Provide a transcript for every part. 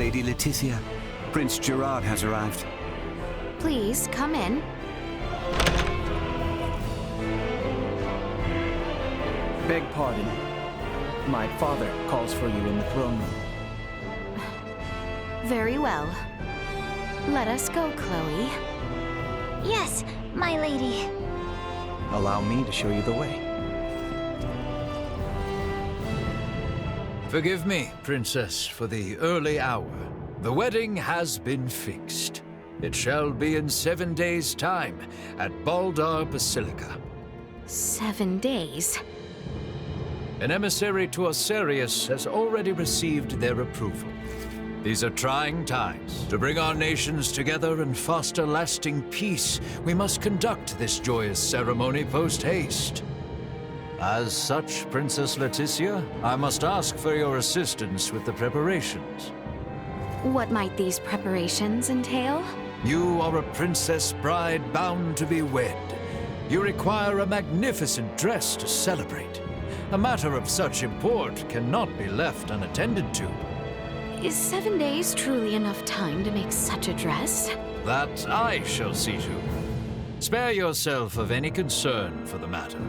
Lady Leticia, Prince Gerard has arrived. Please, come in. Beg pardon. My father calls for you in the throne room. Very well. Let us go, Chloe. Yes, my lady. Allow me to show you the way. Forgive me, Princess, for the early hour. The wedding has been fixed. It shall be in 7 days' time at Baldar Basilica. 7 days? An emissary to Osarius has already received their approval. These are trying times. To bring our nations together and foster lasting peace, we must conduct this joyous ceremony post-haste. As such, Princess Leticia, I must ask for your assistance with the preparations. What might these preparations entail? You are a princess bride bound to be wed. You require a magnificent dress to celebrate. A matter of such import cannot be left unattended to. Is 7 days truly enough time to make such a dress? That I shall see to. Spare yourself of any concern for the matter.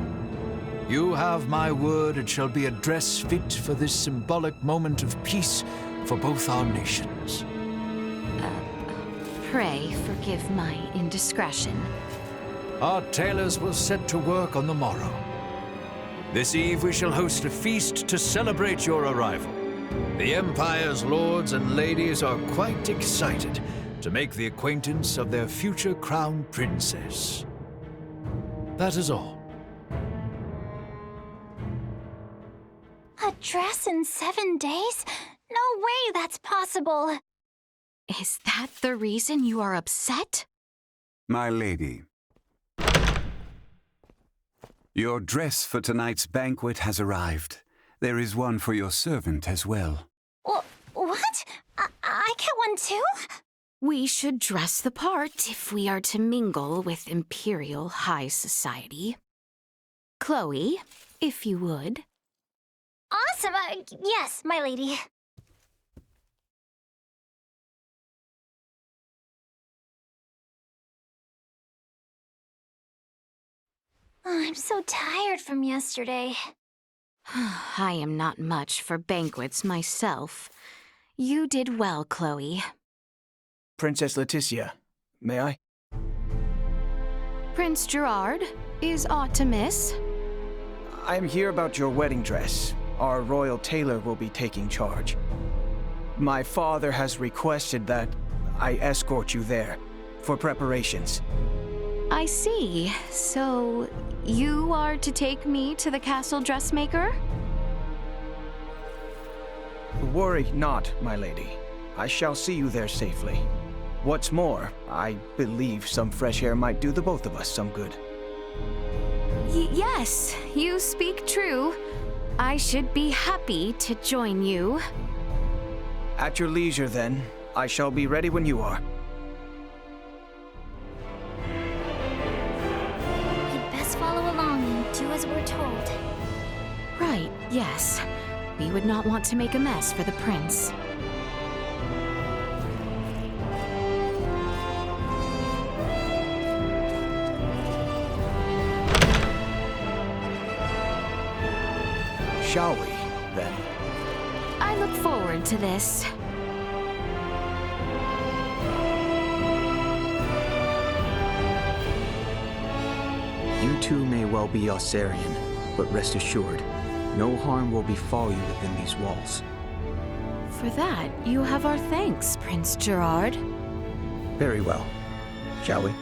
You have my word it shall be a dress fit for this symbolic moment of peace for both our nations. Pray forgive my indiscretion. Our tailors will set to work on the morrow. This eve we shall host a feast to celebrate your arrival. The Empire's lords and ladies are quite excited to make the acquaintance of their future crown princess. That is all. A dress in 7 days? No way that's possible. Is that the reason you are upset? My lady, your dress for tonight's banquet has arrived. There is one for your servant as well. What? I get one too? We should dress the part if we are to mingle with Imperial High Society. Chloe, if you would. Awesome! Yes, my lady. Oh, I'm so tired from yesterday. I am not much for banquets myself. You did well, Chloe. Princess Leticia, may I? Prince Gerard, is aught amiss? I'm here about your wedding dress. Our royal tailor will be taking charge. My father has requested that I escort you there for preparations. I see. So, you are to take me to the castle dressmaker? Worry not, my lady. I shall see you there safely. What's more, I believe some fresh air might do the both of us some good. Yes, you speak true. I should be happy to join you. At your leisure, then. I shall be ready when you are. We'd best follow along and do as we're told. Right, yes. We would not want to make a mess for the prince. Shall we, then? I look forward to this. You too may well be Osarian, but rest assured, no harm will befall you within these walls. For that, you have our thanks, Prince Gerard. Very well. Shall we?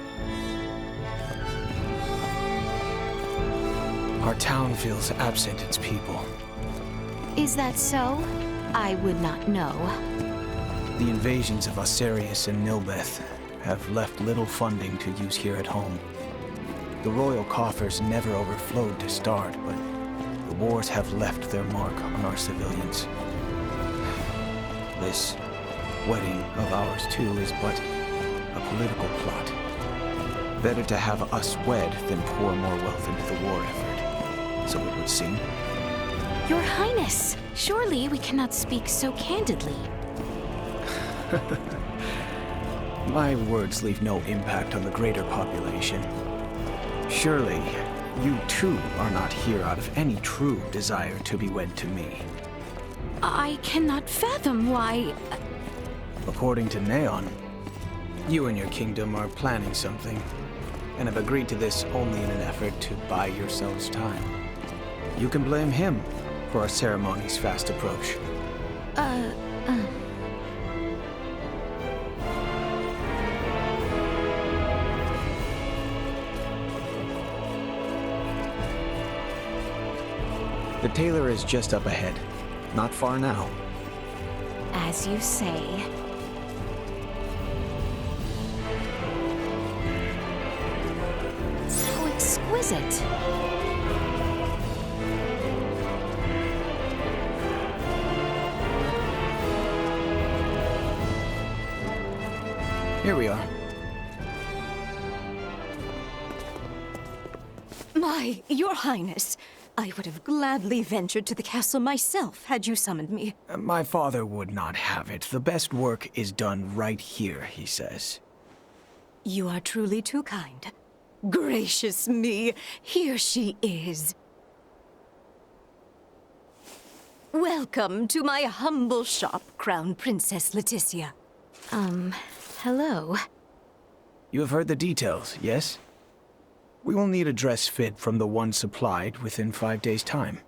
Our town feels absent its people. Is that so? I would not know. The invasions of Osarius and Nilbeth have left little funding to use here at home. The royal coffers never overflowed to start, but the wars have left their mark on our civilians. This wedding of ours, too, is but a political plot. Better to have us wed than pour more wealth into the war effort, so it would seem. Your Highness, surely we cannot speak so candidly. My words leave no impact on the greater population. Surely, you too are not here out of any true desire to be wed to me. I cannot fathom why... According to Neon, you and your kingdom are planning something, and have agreed to this only in an effort to buy yourselves time. You can blame him for our ceremony's fast approach. The tailor is just up ahead. Not far now. As you say. So exquisite. Here we are. My, Your Highness, I would have gladly ventured to the castle myself had you summoned me. My father would not have it. The best work is done right here, he says. You are truly too kind. Gracious me, here she is. Welcome to my humble shop, Crown Princess Leticia. Hello. You have heard the details, yes? We will need a dress fit from the one supplied within 5 days' time.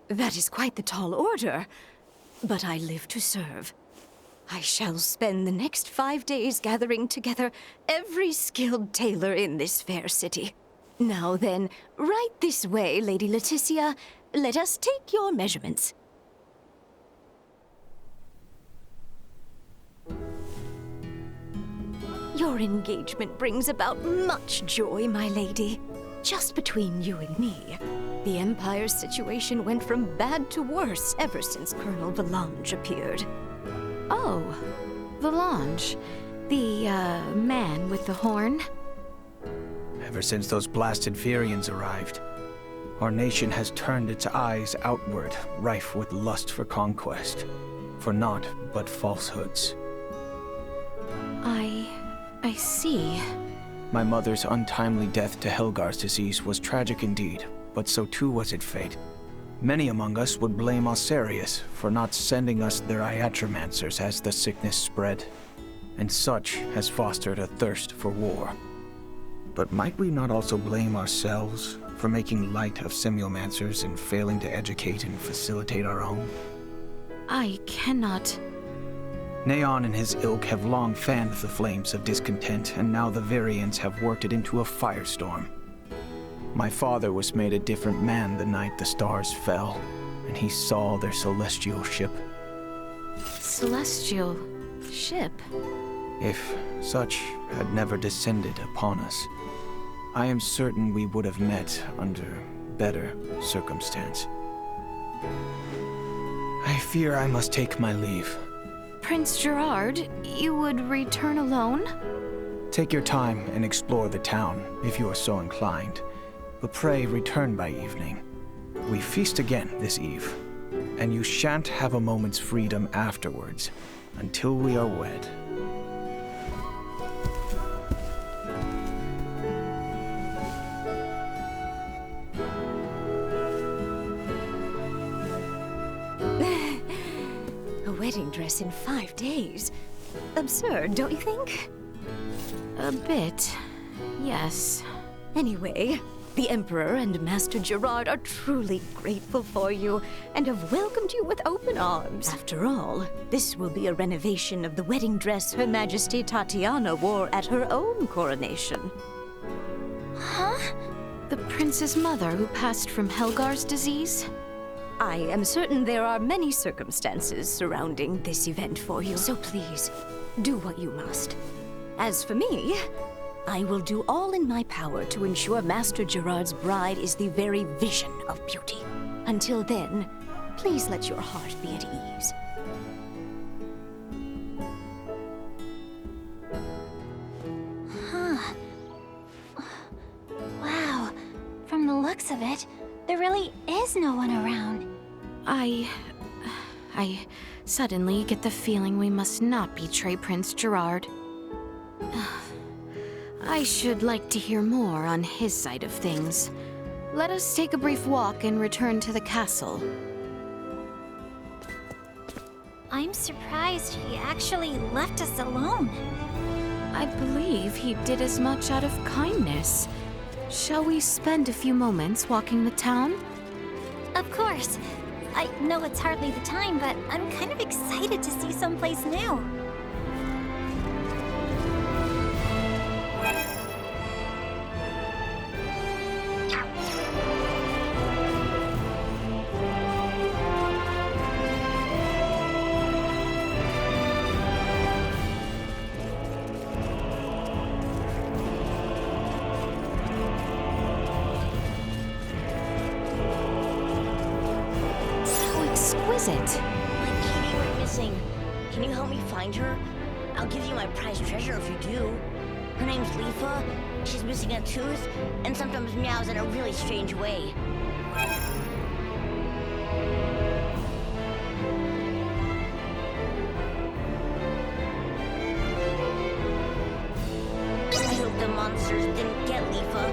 That is quite the tall order, but I live to serve. I shall spend the next 5 days gathering together every skilled tailor in this fair city. Now then, right this way, Lady Leticia. Let us take your measurements. Your engagement brings about much joy, my lady. Just between you and me, the Empire's situation went from bad to worse ever since Colonel Valange appeared. Oh, Valange. The, man with the horn? Ever since those blasted Virians arrived, our nation has turned its eyes outward, rife with lust for conquest, for naught but falsehoods. I see. My mother's untimely death to Helgar's disease was tragic indeed, but so too was its fate. Many among us would blame Osarius for not sending us their iatromancers as the sickness spread, and such has fostered a thirst for war. But might we not also blame ourselves for making light of semiomancers and failing to educate and facilitate our own? I cannot... Neon and his ilk have long fanned the flames of discontent, and now the Virians have worked it into a firestorm. My father was made a different man the night the stars fell, and he saw their celestial ship. Celestial... ship? If such had never descended upon us, I am certain we would have met under better circumstance. I fear I must take my leave. Prince Gerard, you would return alone? Take your time and explore the town, if you are so inclined. But pray return by evening. We feast again this eve, and you shan't have a moment's freedom afterwards, until we are wed. Wedding dress in 5 days. Absurd, don't you think? A bit, yes. Anyway, the Emperor and Master Gerard are truly grateful for you and have welcomed you with open arms. After all, this will be a renovation of the wedding dress Her Majesty Tatiana wore at her own coronation. Huh? The prince's mother who passed from Helgar's disease? I am certain there are many circumstances surrounding this event for you, so please, do what you must. As for me, I will do all in my power to ensure Master Gerard's bride is the very vision of beauty. Until then, please let your heart be at ease. Huh. Wow. From the looks of it, there really is no one around. I suddenly get the feeling we must not betray Prince Gerard. I should like to hear more on his side of things. Let us take a brief walk and return to the castle. I'm surprised he actually left us alone. I believe he did as much out of kindness. Shall we spend a few moments walking the town? Of course. I know it's hardly the time, but I'm kind of excited to see someplace new. Exquisite. My kitty went missing. Can you help me find her? I'll give you my prized treasure if you do. Her name's Leafa. She's missing a tooth and sometimes meows in a really strange way. I hope the monsters didn't get Leafa.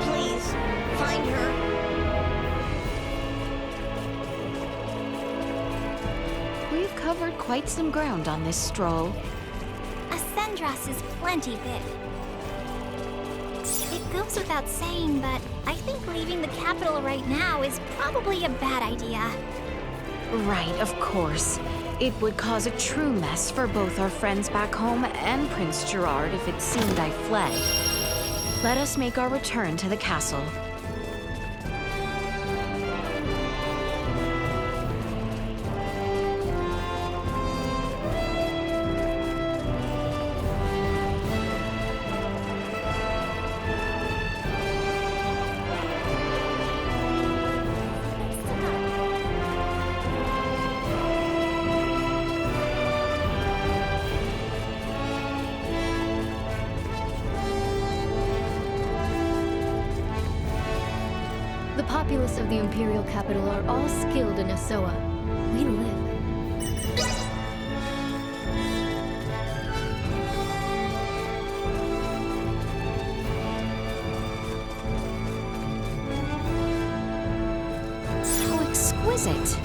Please, find her. We've covered quite some ground on this stroll. Ascendros is plenty big. It goes without saying, but I think leaving the capital right now is probably a bad idea. Right, of course. It would cause a true mess for both our friends back home and Prince Gerard if it seemed I fled. Let us make our return to the castle. The populace of the Imperial capital are all skilled in Asoa. We live. How exquisite!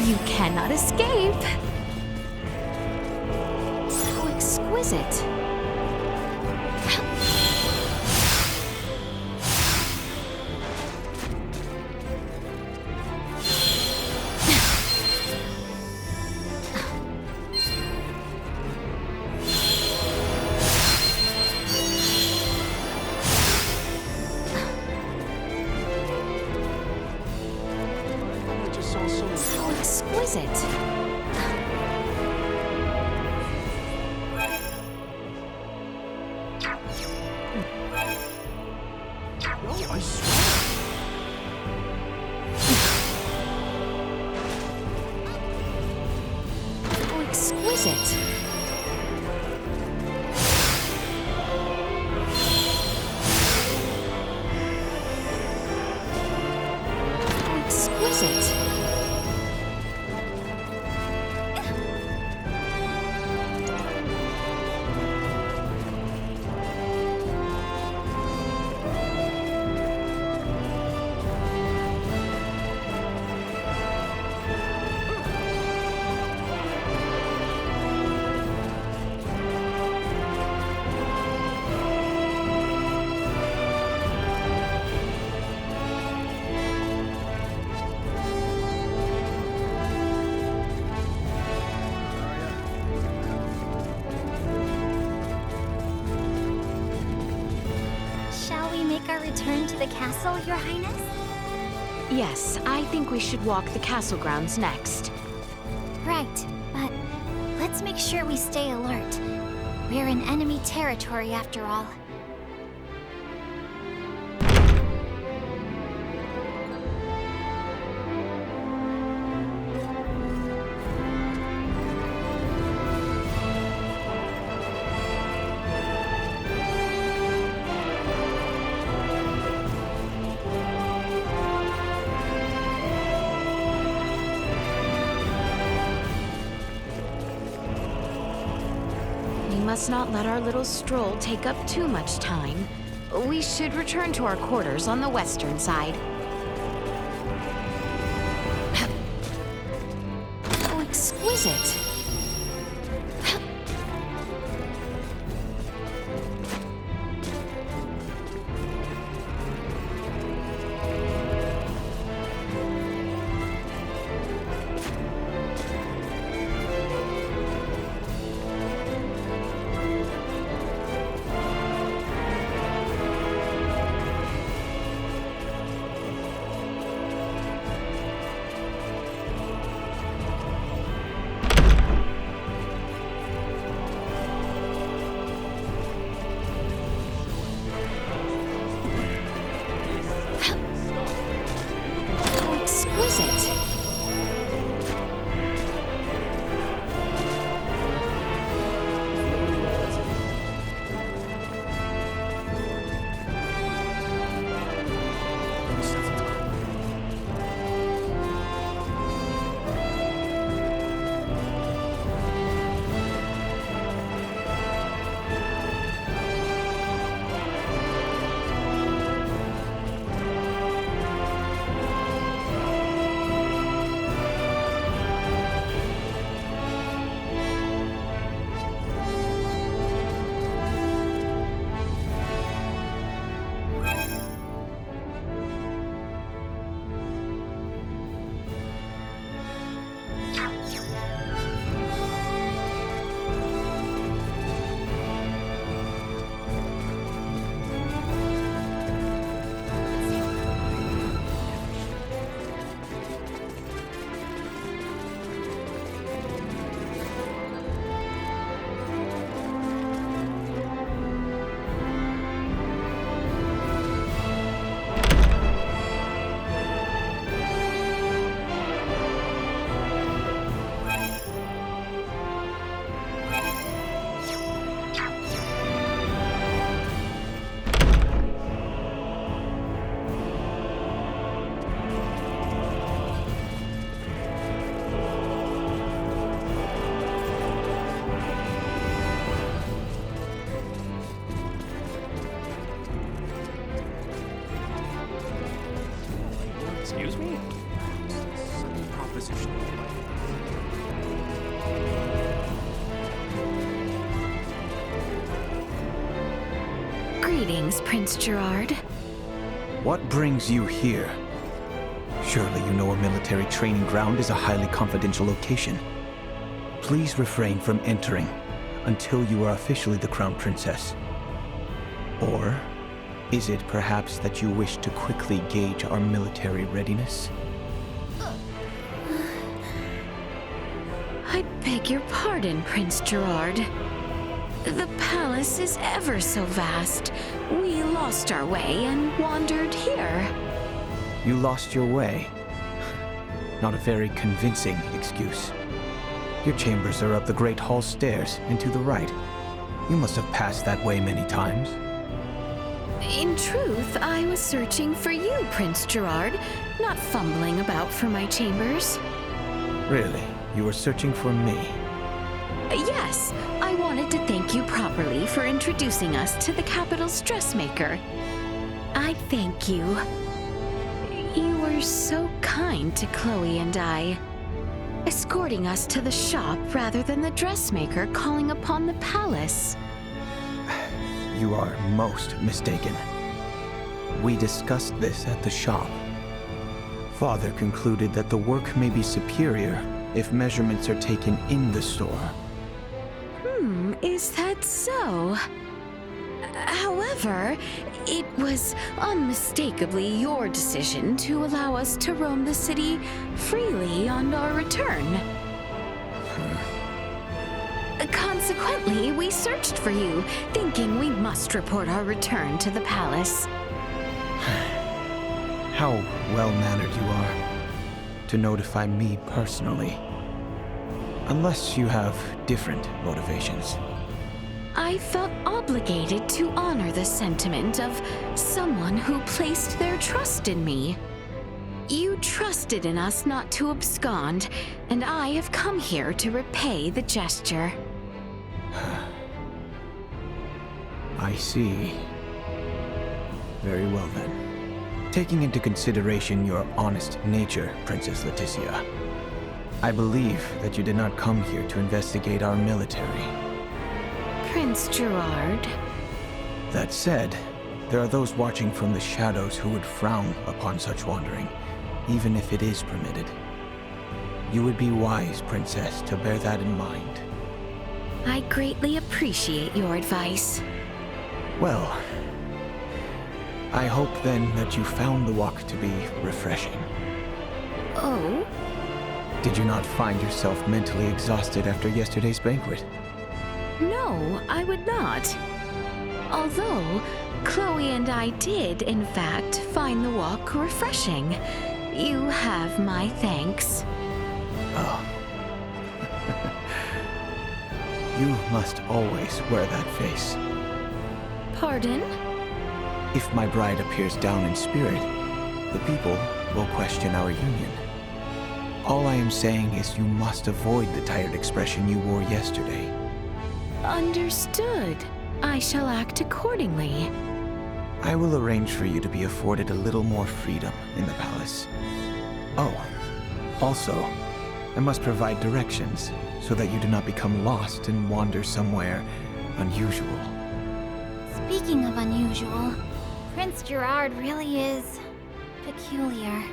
You cannot escape! How exquisite! How exquisite! I swear. How exquisite! How exquisite! Shall we make our return to the castle, Your Highness? Yes, I think we should walk the castle grounds next. Right, but let's make sure we stay alert. We're in enemy territory after all. We must not let our little stroll take up too much time. We should return to our quarters on the western side. Oh, exquisite! Excuse me? Proposition. Greetings, Prince Gerard. What brings you here? Surely you know a military training ground is a highly confidential location. Please refrain from entering until you are officially the Crown Princess. Or is it perhaps that you wish to quickly gauge our military readiness? I beg your pardon, Prince Gerard. The palace is ever so vast. We lost our way and wandered here. You lost your way? Not a very convincing excuse. Your chambers are up the Great Hall stairs and to the right. You must have passed that way many times. In truth, I was searching for you, Prince Gerard, not fumbling about for my chambers. Really? You were searching for me? Yes, I wanted to thank you properly for introducing us to the capital's dressmaker. I thank you. You were so kind to Chloe and I, escorting us to the shop rather than the dressmaker calling upon the palace. You are most mistaken. We discussed this at the shop. Father concluded that the work may be superior if measurements are taken in the store. Is that so? However, it was unmistakably your decision to allow us to roam the city freely on our return. Consequently, we searched for you, thinking we must report our return to the palace. How well-mannered you are to notify me personally. Unless you have different motivations. I felt obligated to honor the sentiment of someone who placed their trust in me. You trusted in us not to abscond, and I have come here to repay the gesture. I see. Very well then. Taking into consideration your honest nature, Princess Leticia, I believe that you did not come here to investigate our military. Prince Gerard. That said, there are those watching from the shadows who would frown upon such wandering, even if it is permitted. You would be wise, Princess, to bear that in mind. I greatly appreciate your advice. Well, I hope then that you found the walk to be refreshing. Oh? Did you not find yourself mentally exhausted after yesterday's banquet? No, I would not. Although, Chloe and I did, in fact, find the walk refreshing. You have my thanks. Oh. You must always wear that face. Pardon? If my bride appears down in spirit, the people will question our union. All I am saying is you must avoid the tired expression you wore yesterday. Understood. I shall act accordingly. I will arrange for you to be afforded a little more freedom in the palace. Oh, also, I must provide directions so that you do not become lost and wander somewhere unusual. Speaking of unusual, Prince Gerard really is peculiar.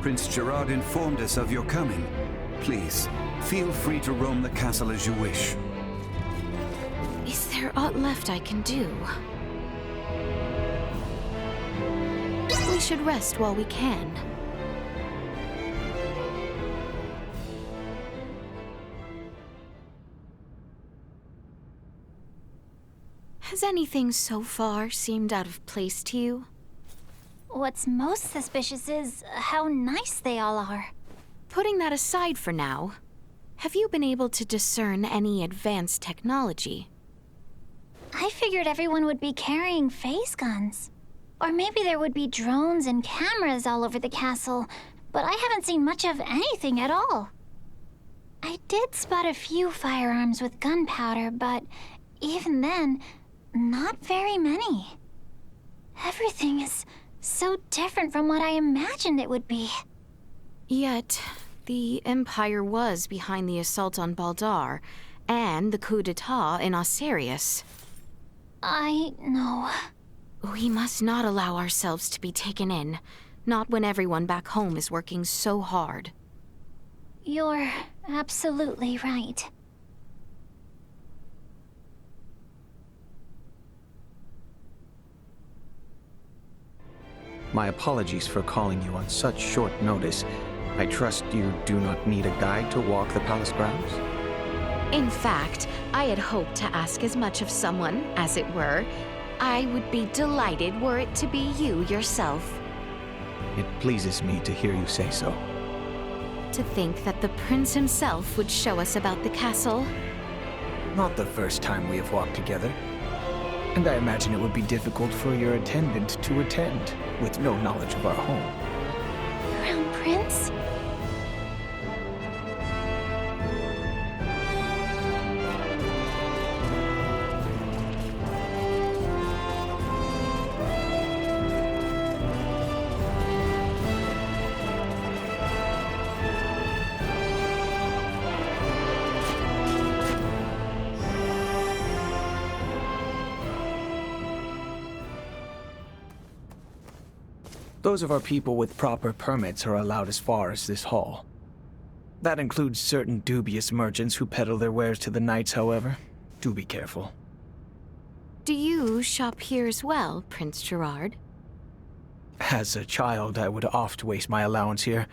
Prince Gerard informed us of your coming. Please, feel free to roam the castle as you wish. Is there aught left I can do? We should rest while we can. Has anything so far seemed out of place to you? What's most suspicious is how nice they all are. Putting that aside for now, have you been able to discern any advanced technology? I figured everyone would be carrying phase guns. Or maybe there would be drones and cameras all over the castle, but I haven't seen much of anything at all. I did spot a few firearms with gunpowder, but even then, not very many. Everything is so different from what I imagined it would be. Yet, the Empire was behind the assault on Baldar, and the coup d'etat in Osarius. I know. We must not allow ourselves to be taken in, not when everyone back home is working so hard. You're absolutely right. My apologies for calling you on such short notice. I trust you do not need a guide to walk the palace grounds? In fact, I had hoped to ask as much of someone, as it were. I would be delighted were it to be you yourself. It pleases me to hear you say so. To think that the prince himself would show us about the castle. Not the first time we have walked together. And I imagine it would be difficult for your attendant to attend, with no knowledge of our home. Crown Prince? Those of our people with proper permits are allowed as far as this hall. That includes certain dubious merchants who peddle their wares to the knights, however. Do be careful. Do you shop here as well, Prince Gerard? As a child, I would oft waste my allowance here,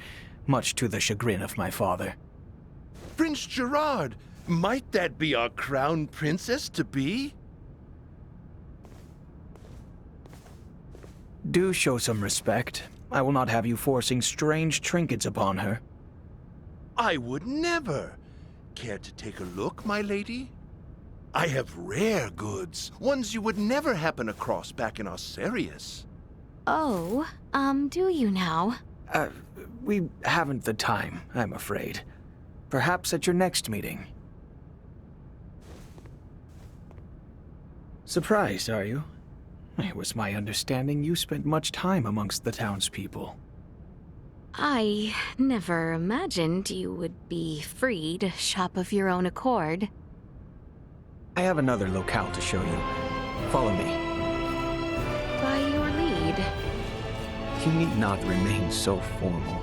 much to the chagrin of my father. Prince Gerard, might that be our crown princess-to-be? Do show some respect. I will not have you forcing strange trinkets upon her. I would never. Care to take a look, my lady? I have rare goods, ones you would never happen across back in Osarius. Oh, do you now? We haven't the time, I'm afraid. Perhaps at your next meeting. Surprised, are you? It was my understanding you spent much time amongst the townspeople. I never imagined you would be free to shop of your own accord. I have another locale to show you. Follow me. By your lead. You need not remain so formal.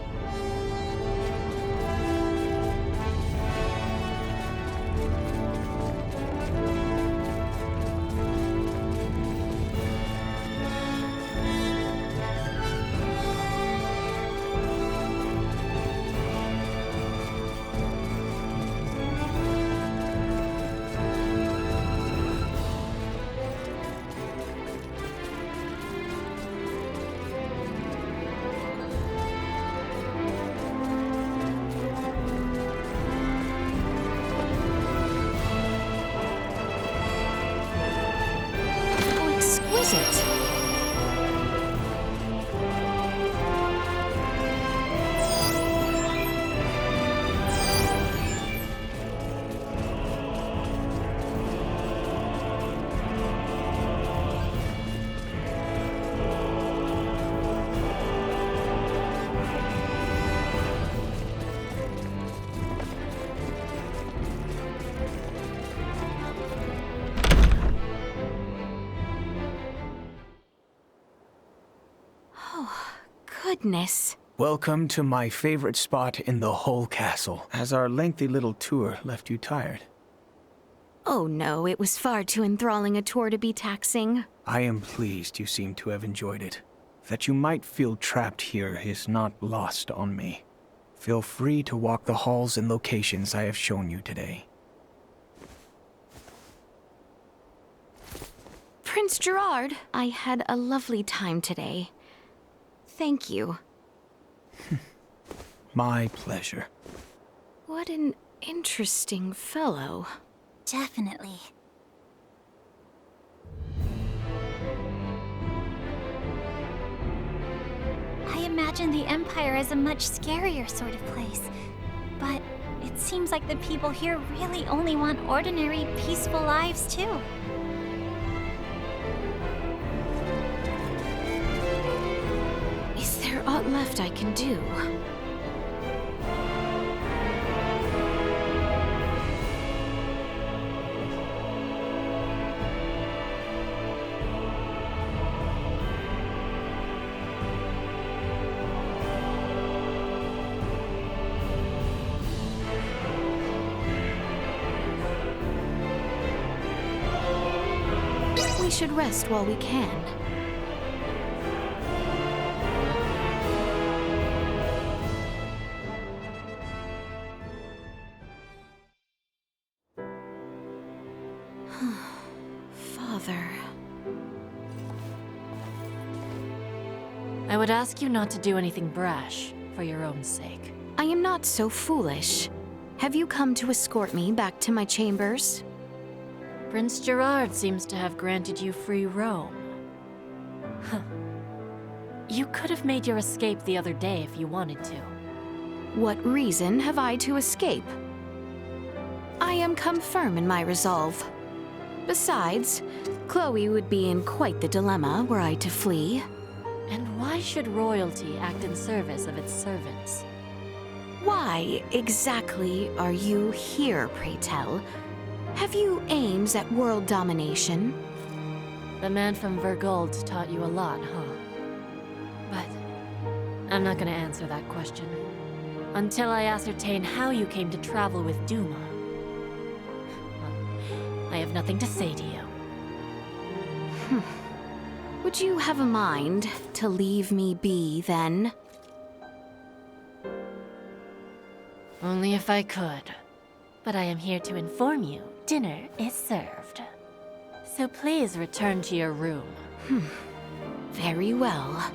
Goodness. Welcome to my favorite spot in the whole castle. Has our lengthy little tour left you tired? Oh no, it was far too enthralling a tour to be taxing. I am pleased you seem to have enjoyed it. That you might feel trapped here is not lost on me. Feel free to walk the halls and locations I have shown you today. Prince Gerard, I had a lovely time today. Thank you. My pleasure. What an interesting fellow. Definitely. I imagine the Empire as a much scarier sort of place. But it seems like the people here really only want ordinary, peaceful lives, too. Is there aught left I can do? We should rest while we can. Father. I would ask you not to do anything brash, for your own sake. I am not so foolish. Have you come to escort me back to my chambers? Prince Gerard seems to have granted you free roam. Huh. You could have made your escape the other day if you wanted to. What reason have I to escape? I am come firm in my resolve. Besides, Chloe would be in quite the dilemma were I to flee. And why should royalty act in service of its servants? Why exactly are you here, pray tell? Have you aims at world domination? The man from Vergold taught you a lot, huh? But I'm not gonna answer that question. Until I ascertain how you came to travel with Duma. Well, I have nothing to say to you. Would you have a mind to leave me be, then? Only if I could. But I am here to inform you, dinner is served. So please return to your room. Very well.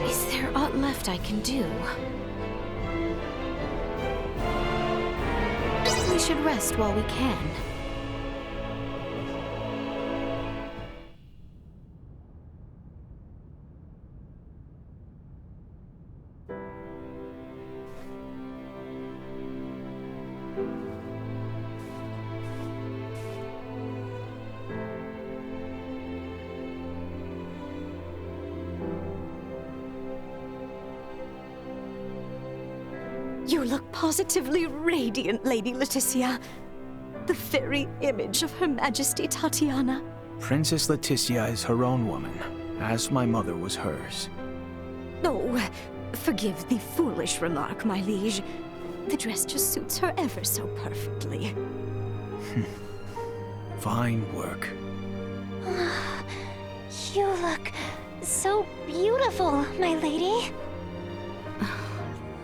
Is there aught left I can do? We should rest while we can. You look positively radiant, Lady Leticia. The very image of Her Majesty Tatiana. Princess Leticia is her own woman, as my mother was hers. Oh, forgive the foolish remark, my liege. The dress just suits her ever so perfectly. Fine work. You look so beautiful, my lady.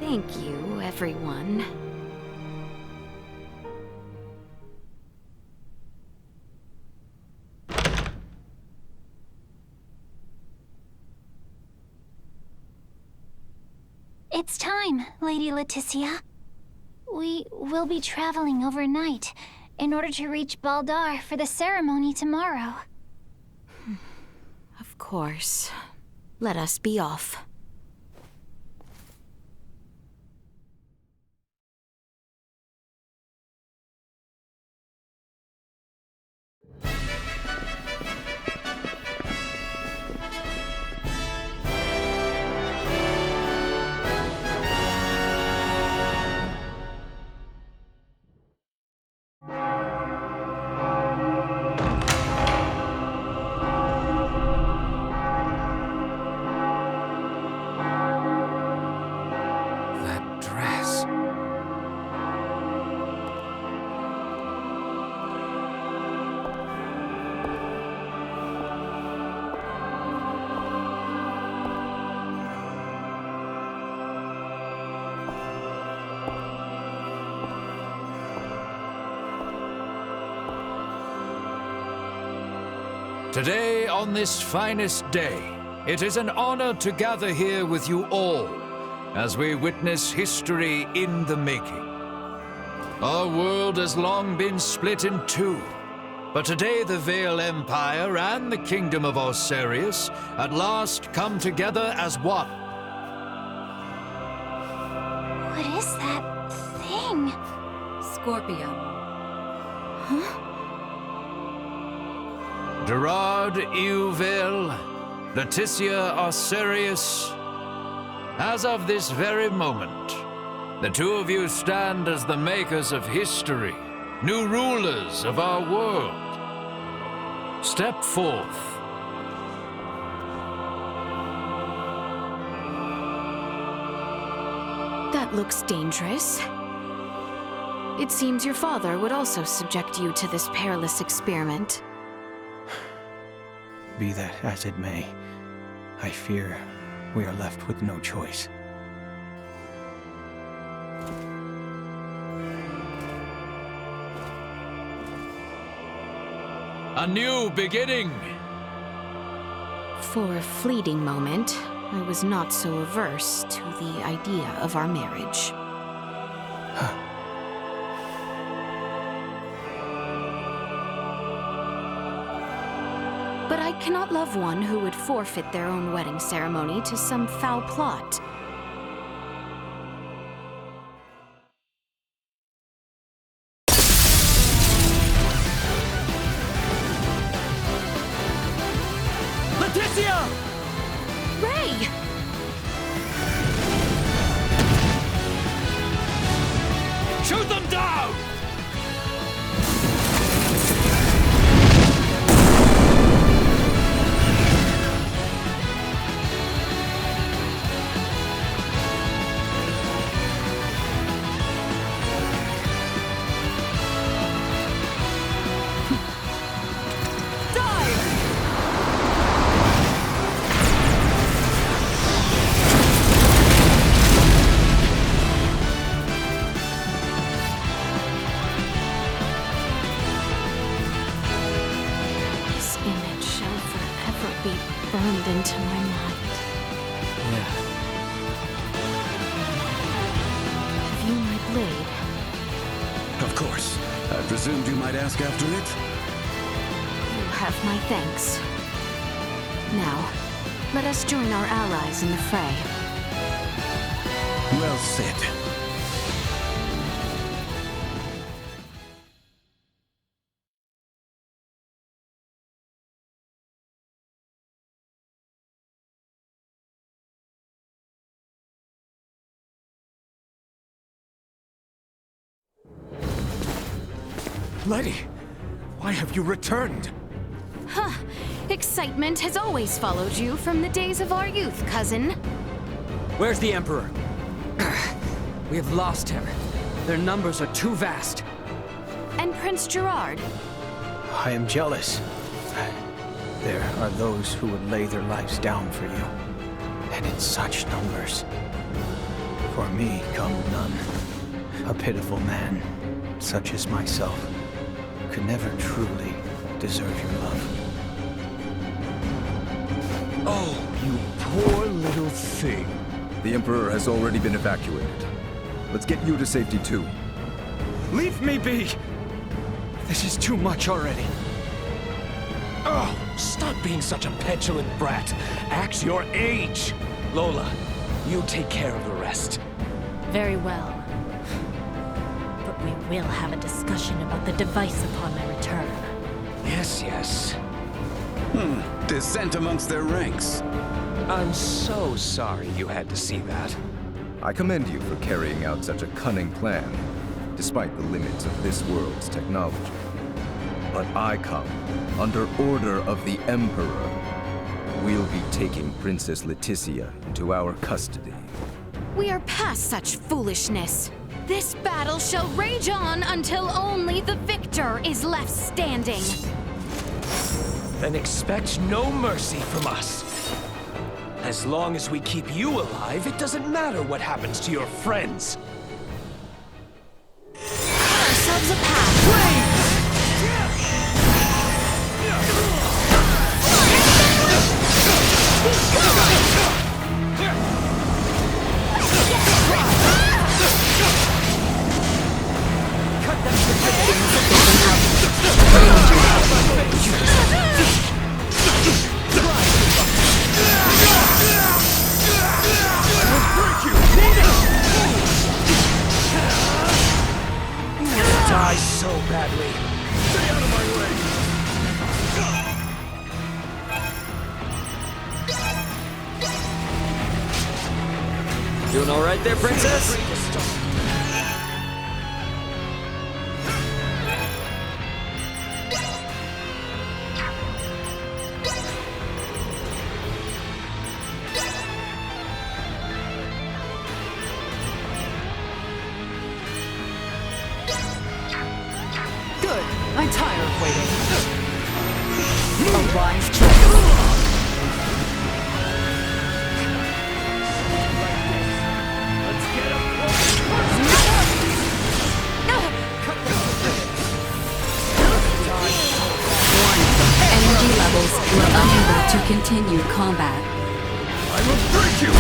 Thank you, everyone. It's time, Lady Leticia. We will be traveling overnight in order to reach Baldar for the ceremony tomorrow. Of course. Let us be off. That dress. Today, on this finest day, it is an honor to gather here with you all as we witness history in the making. Our world has long been split in two, but today the Vale Empire and the Kingdom of Osarius at last come together as one. What is that thing? Scorpio. Gerard Euville, Leticia Osarius, as of this very moment, the two of you stand as the makers of history, new rulers of our world. Step forth. That looks dangerous. It seems your father would also subject you to this perilous experiment. Be that as it may, I fear we are left with no choice. A new beginning. For a fleeting moment, I was not so averse to the idea of our marriage. But I cannot love one who would forfeit their own wedding ceremony to some foul plot. Leticia! Ray! Shoot them down! Burned into my mind. Yeah. Have you my blade? Of course. I presumed you might ask after it? You have my thanks. Now, let us join our allies in the fray. Well said. Letty, why have you returned? Huh. Excitement has always followed you from the days of our youth, cousin. Where's the Emperor? We have lost him. Their numbers are too vast. And Prince Gerard. I am jealous. There are those who would lay their lives down for you. And in such numbers. For me come none. A pitiful man, such as myself, could never truly deserve your love. Oh, you poor little thing. The Emperor has already been evacuated. Let's get you to safety too. Leave me be! This is too much already. Oh, stop being such a petulant brat. Act your age. Lola, you take care of the rest. Very well. But we will have a discussion about the device upon my return. Yes, yes. Dissent amongst their ranks. I'm so sorry you had to see that. I commend you for carrying out such a cunning plan, despite the limits of this world's technology. But I come under order of the Emperor. We'll be taking Princess Leticia into our custody. We are past such foolishness. This battle shall rage on until only the victor is left standing. Then expect no mercy from us. As long as we keep you alive, it doesn't matter what happens to your friends. Ourselves a path. Die so badly. Stay out of my way. Doing all right there, Princess? Good. I'm tired of waiting. A wise choice. Energy levels were unable to continue combat. I will break you!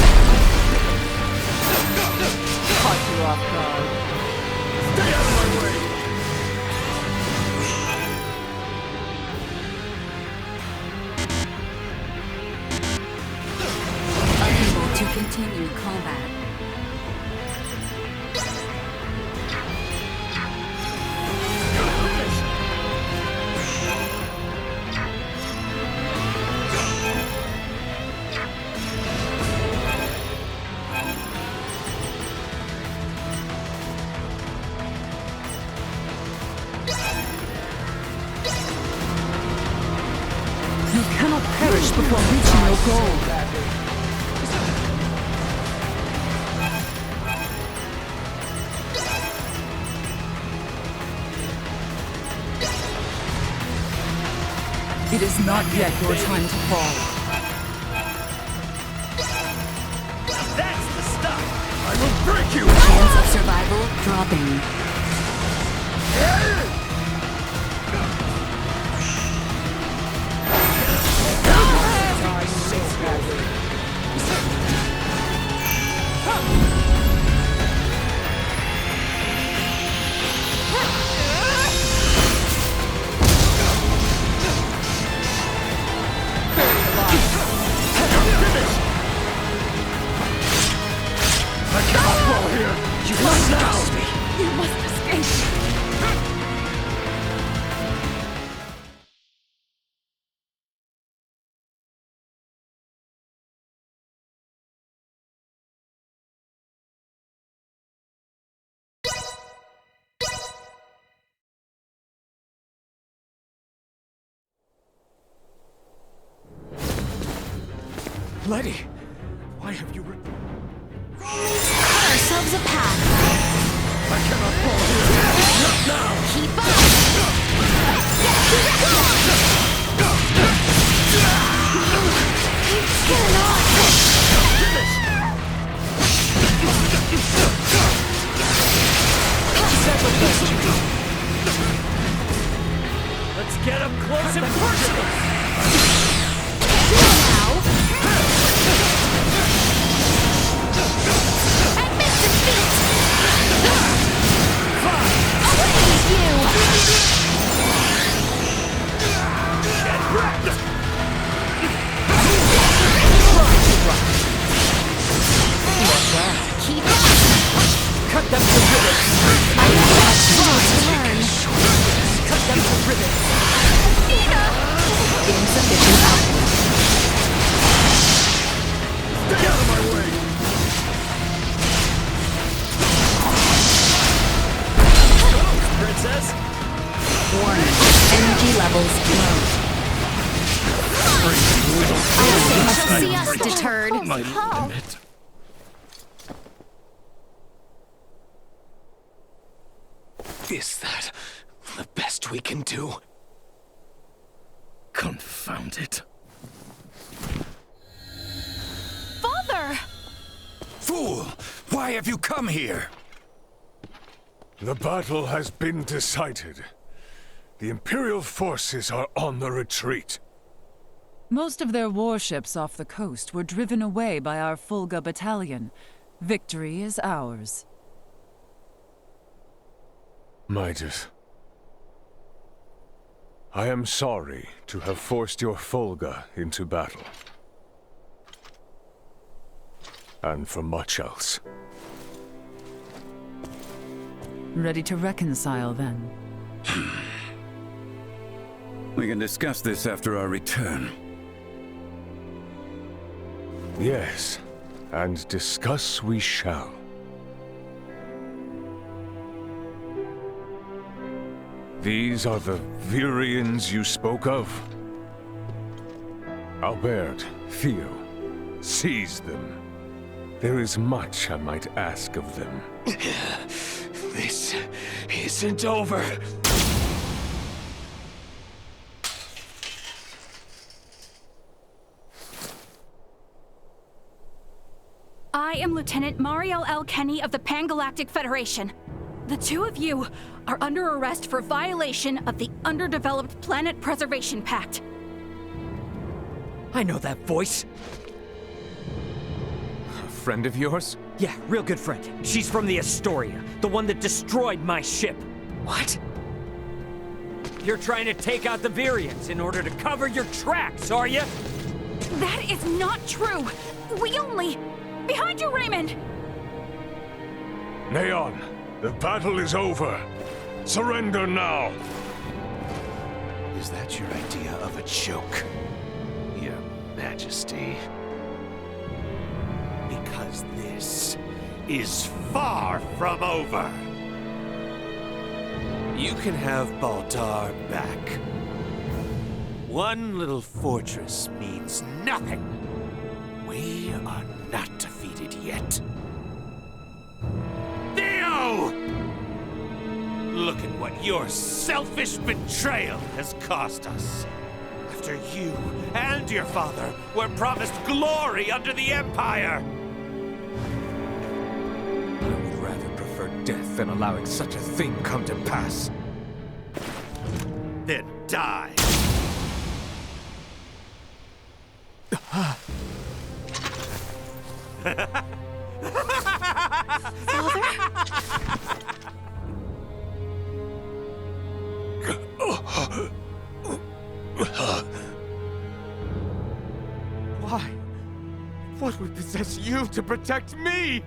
Caught you off guard. Stay out of my way! continue combat. You cannot perish before reaching your goal. It is not yet your time to fall. That's the stuff! I will break you! Chance of survival dropping. Letty, why have you... Cut ourselves a path. I cannot fall here! Not now! Keep up! Get off! Let's get up close and personal! Cut them to ribbons! I have much to learn. Cut them to ribbons! Insufficient output. Stay out of my way! Go, princess! Warning. Energy levels low. I shall see us deterred. My limit. Is that the best we can do? Confound it. Father! Fool! Why have you come here? The battle has been decided. The Imperial forces are on the retreat. Most of their warships off the coast were driven away by our Fulga battalion. Victory is ours. Midas, I am sorry to have forced your Fulga into battle. And for much else. Ready to reconcile, then? We can discuss this after our return. Yes, and discuss we shall. These are the Virians you spoke of? Albert, Theo, seize them. There is much I might ask of them. This isn't over. I am Lieutenant Mariel L. Kenny of the Pan-Galactic Federation. The two of you are under arrest for violation of the Underdeveloped Planet Preservation Pact. I know that voice. A friend of yours? Yeah, real good friend. She's from the Astoria, the one that destroyed my ship. What? You're trying to take out the Virians in order to cover your tracks, are you? That is not true. We only... Behind you, Raymond! Neon, the battle is over. Surrender now. Is that your idea of a joke, Your Majesty? Because this is far from over. You can have Baltar back. One little fortress means nothing. We are not defeated yet. Theo! Look at what your selfish betrayal has cost us. After you and your father were promised glory under the Empire. I would rather prefer death than allowing such a thing come to pass. Then die. Why? What would possess you to protect me?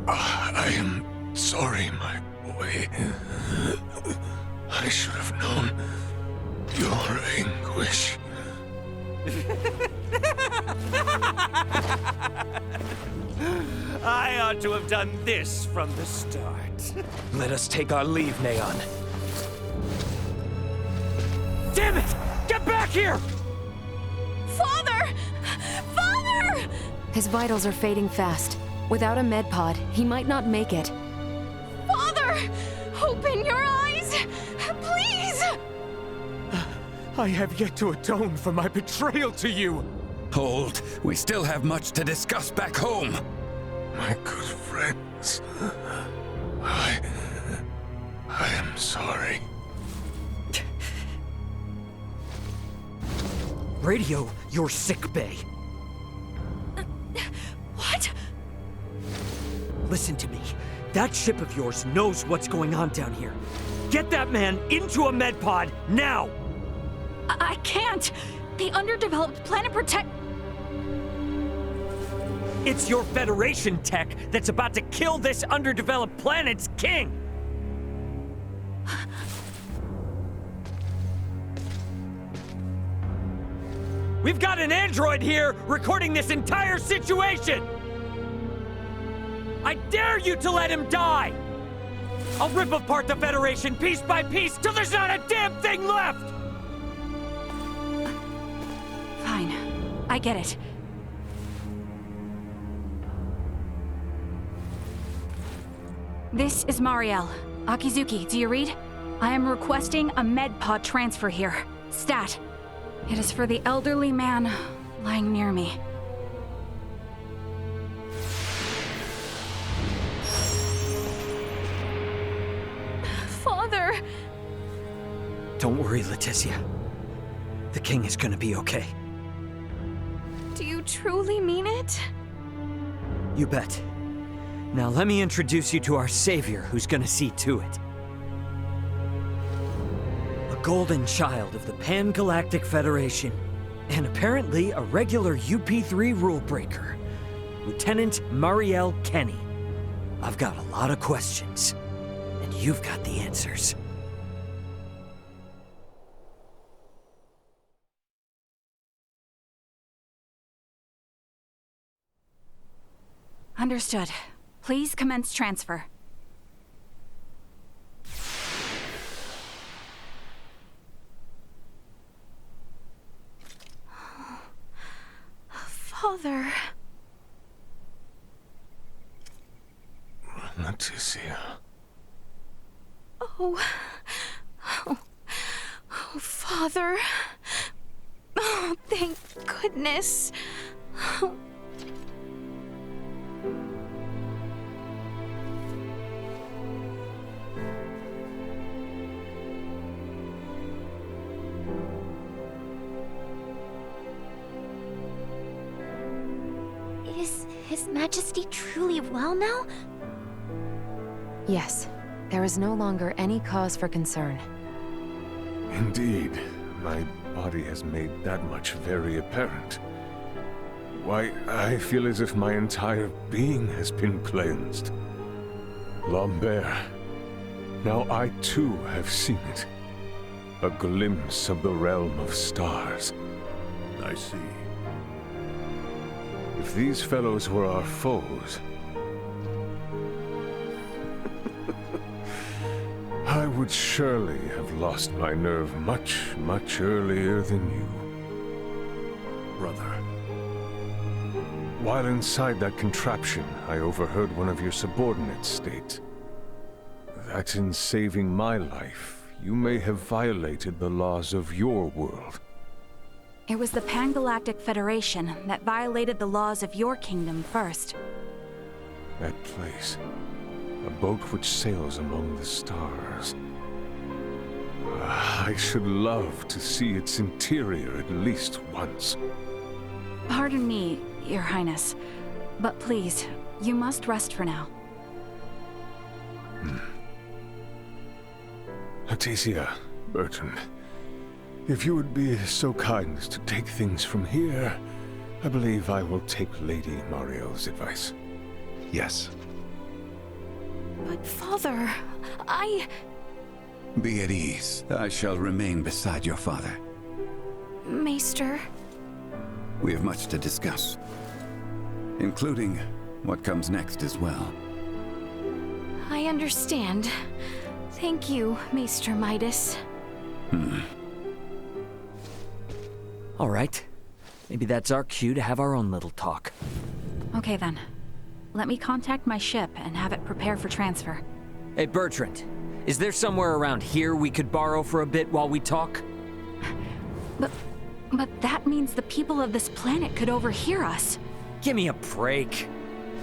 I am sorry, my boy. I should have known your anguish. I ought to have done this from the start. Let us take our leave, Neon. Damn it! Get back here! Father! Father! His vitals are fading fast. Without a med pod, he might not make it. Father! Open your eyes! Please! I have yet to atone for my betrayal to you. Hold. We still have much to discuss back home. My good friends, I am sorry. Radio your sick bay. What? Listen to me. That ship of yours knows what's going on down here. Get that man into a med pod now! I can't! The underdeveloped planet protect... It's your Federation tech that's about to kill this underdeveloped planet's king! We've got an android here recording this entire situation! I dare you to let him die! I'll rip apart the Federation piece by piece till there's not a damn thing left! Fine. I get it. This is Mariel. Akizuki, do you read? I am requesting a med pod transfer here. Stat. It is for the elderly man lying near me. Father! Don't worry, Leticia. The king is gonna be okay. Do you truly mean it? You bet. Now let me introduce you to our savior who's gonna see to it. A golden child of the Pan-Galactic Federation, and apparently a regular UP3 rule breaker, Lieutenant Mariel Kenny. I've got a lot of questions, and you've got the answers. Understood. Please commence transfer. Father... Leticia. Oh, Father. Oh, thank goodness. Oh. Is His Majesty truly well now? Yes. There is no longer any cause for concern. Indeed. My body has made that much very apparent. Why, I feel as if my entire being has been cleansed. Lambert, now I too have seen it. A glimpse of the realm of stars. I see. If these fellows were our foes, I would surely have lost my nerve much, much earlier than you. Brother. While inside that contraption, I overheard one of your subordinates state that in saving my life, you may have violated the laws of your world. It was the Pan-Galactic Federation that violated the laws of your kingdom first. That place. A boat which sails among the stars. I should love to see its interior at least once. Pardon me, Your Highness, but please, you must rest for now. Leticia, Bertrand, if you would be so kind as to take things from here, I believe I will take Lady Mariel's advice. Yes. But Father, Be at ease. I shall remain beside your father. Maester... We have much to discuss, including what comes next as well. I understand. Thank you, Maester Midas. All right. Maybe that's our cue to have our own little talk. Okay then. Let me contact my ship and have it prepare for transfer. Hey, Bertrand. Is there somewhere around here we could borrow for a bit while we talk? But that means the people of this planet could overhear us. Give me a break.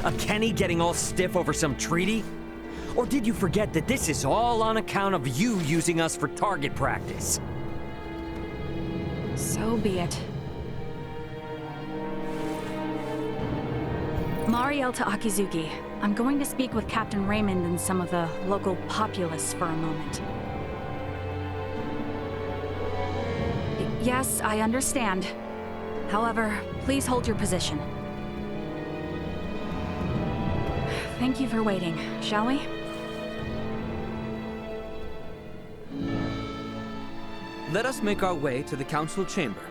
A Kenny getting all stiff over some treaty? Or did you forget that this is all on account of you using us for target practice? So be it. Mariel to Akizuki. I'm going to speak with Captain Raymond and some of the local populace for a moment. Yes, I understand. However, please hold your position. Thank you for waiting, shall we? Let us make our way to the council chamber.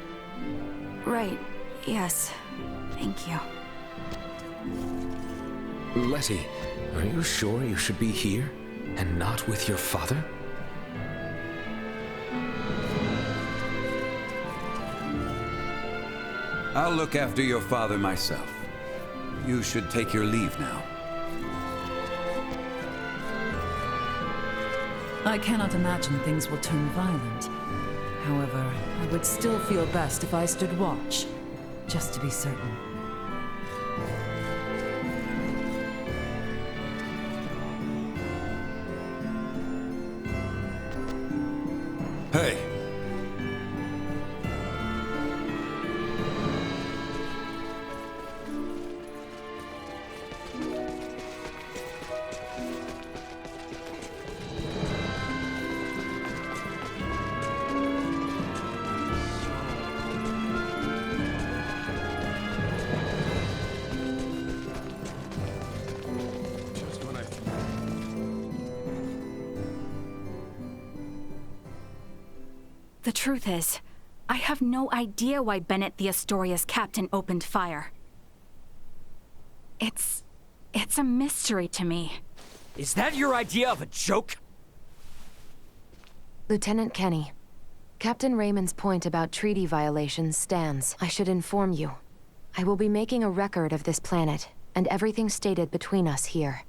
Right, yes. Thank you. Letty, are you sure you should be here and not with your father? I'll look after your father myself. You should take your leave now. I cannot imagine things will turn violent. However, I would still feel best if I stood watch, just to be certain. Hey! The truth is, I have no idea why Bennett the Astoria's captain opened fire. It's a mystery to me. Is that your idea of a joke? Lieutenant Kenny, Captain Raymond's point about treaty violations stands. I should inform you. I will be making a record of this planet, and everything stated between us here.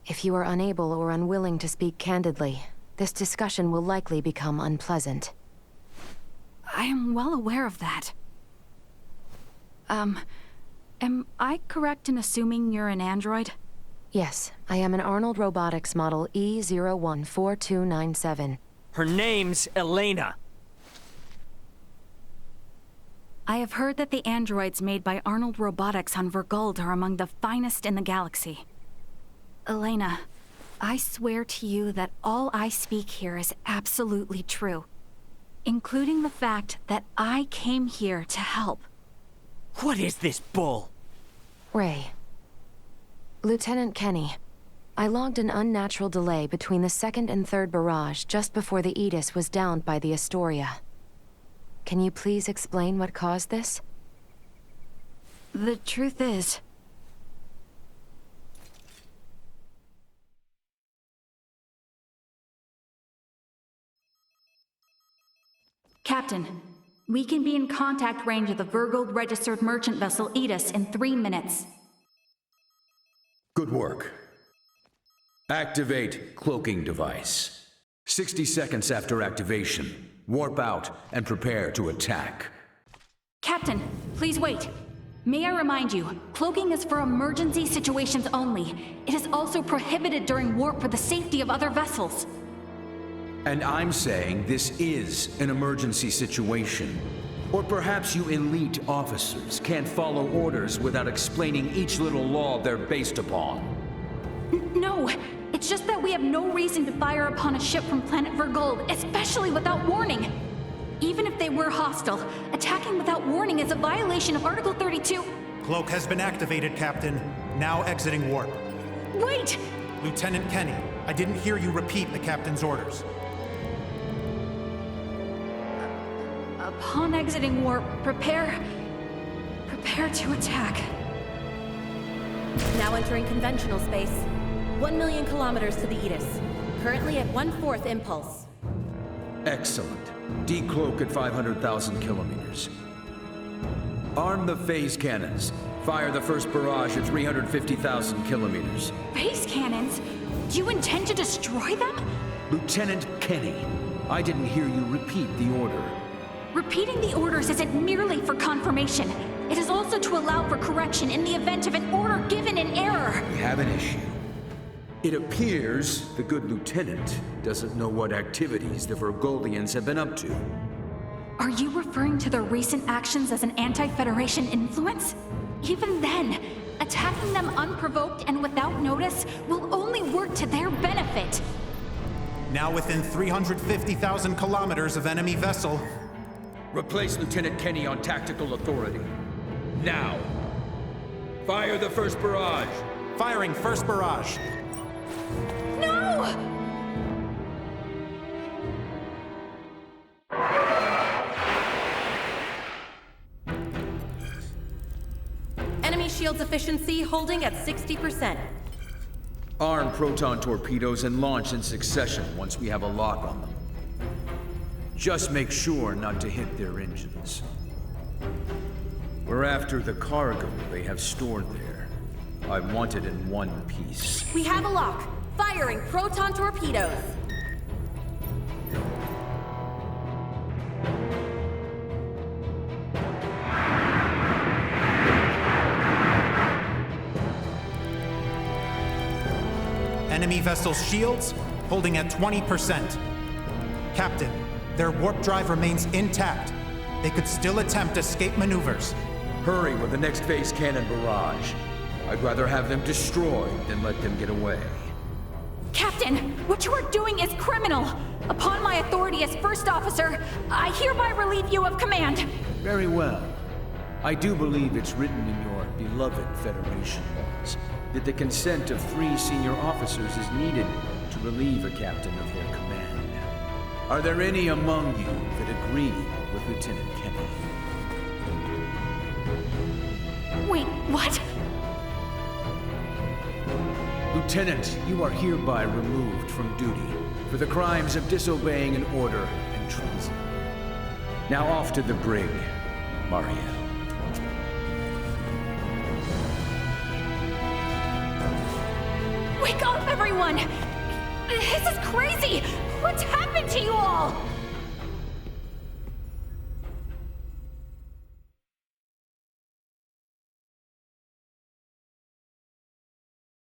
If you are unable or unwilling to speak candidly, this discussion will likely become unpleasant. I am well aware of that. Am I correct in assuming you're an android? Yes, I am an Arnold Robotics model E014297. Her name's Elena. I have heard that the androids made by Arnold Robotics on Verguld are among the finest in the galaxy. Elena, I swear to you that all I speak here is absolutely true, including the fact that I came here to help. What is this bull? Ray. Lieutenant Kenny, I logged an unnatural delay between the second and third barrage just before the Aegis was downed by the Astoria. Can you please explain what caused this? The truth is... Captain, we can be in contact range of the Vergold registered merchant vessel Aegis in 3 minutes. Good work. Activate cloaking device. 60 seconds after activation, warp out and prepare to attack. Captain, please wait. May I remind you, cloaking is for emergency situations only. It is also prohibited during warp for the safety of other vessels. And I'm saying this is an emergency situation. Or perhaps you elite officers can't follow orders without explaining each little law they're based upon. No, it's just that we have no reason to fire upon a ship from planet Vergold, especially without warning. Even if they were hostile, attacking without warning is a violation of Article 32. Cloak has been activated, Captain. Now exiting warp. Wait! Lieutenant Kenny, I didn't hear you repeat the captain's orders. Upon exiting warp, prepare to attack. Now entering conventional space. 1 million kilometers to the Aegis. Currently at 1/4 impulse. Excellent. Decloak at 500,000 kilometers. Arm the phase cannons. Fire the first barrage at 350,000 kilometers. Phase cannons? Do you intend to destroy them? Lieutenant Kenny, I didn't hear you repeat the order. Repeating the orders isn't merely for confirmation. It is also to allow for correction in the event of an order given in error. We have an issue. It appears the good lieutenant doesn't know what activities the Vergoldians have been up to. Are you referring to their recent actions as an anti-Federation influence? Even then, attacking them unprovoked and without notice will only work to their benefit. Now within 350,000 kilometers of enemy vessel. Replace Lieutenant Kenny on tactical authority. Now! Fire the first barrage! Firing first barrage. No! Enemy shields efficiency holding at 60%. Arm proton torpedoes and launch in succession once we have a lock on them. Just make sure not to hit their engines. We're after the cargo they have stored there. I want it in one piece. We have a lock. Firing proton torpedoes. Enemy vessel's shields holding at 20%. Captain, their warp drive remains intact. They could still attempt escape maneuvers. Hurry with the next phase cannon barrage. I'd rather have them destroyed than let them get away. Captain, what you are doing is criminal. Upon my authority as first officer, I hereby relieve you of command. Very well. I do believe it's written in your beloved Federation laws that the consent of 3 senior officers is needed to relieve a captain of their command. Are there any among you that agree with Lieutenant Kenny? Wait, what? Lieutenant, you are hereby removed from duty for the crimes of disobeying an order and treason. Now off to the brig, Mariel. Wake up, everyone! This is crazy! What's happened to you all?